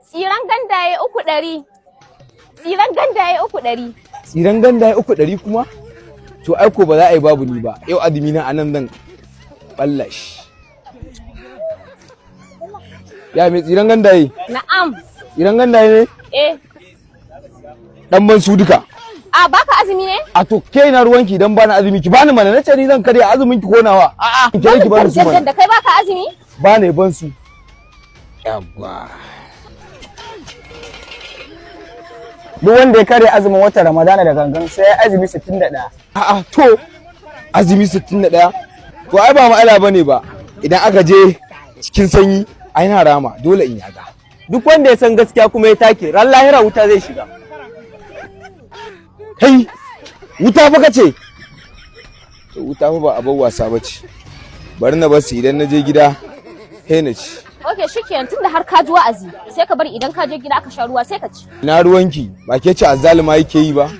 Tsiran gandaye 300. Tsiran gandaye 300. Tsiran gandaye 300 kuma? To aiko ba za a yi babu ni ba. Yau azumi na anan zan ballash. Ya mai tsiran gandaye? Na'am. Tsiran gandaye ne? Eh. Dan ban su duka. A baka azumi ne? A to kai na ruwanki dan bani azumi ki bani mana nace ni zan kare azumin ki konawa. A'a ki bani su mana. Da kai baka azumi? Ba ne ban su. Yabba. Duk wanda ya kare azumin watan Ramadana da gangan sai ya azumi 61. A'a to azumi 61. To ai ba ma'ala bane ba. Idan aka je cikin sanyi ai na rama dole in yaga. Duk wanda ya san gaskiya kuma ya take ran lahira wuta zai shiga. Kai wuta fa kace? To wuta fa ba abin wasa bace. Bari na basu idan na je gida he na ci. Okay, shikenan tunda har ka ji wa'azi sai ka bari idan ka je gida aka sha ruwa sai ka ci. Na ruwanki ba ke ci azzalima yake yi ba?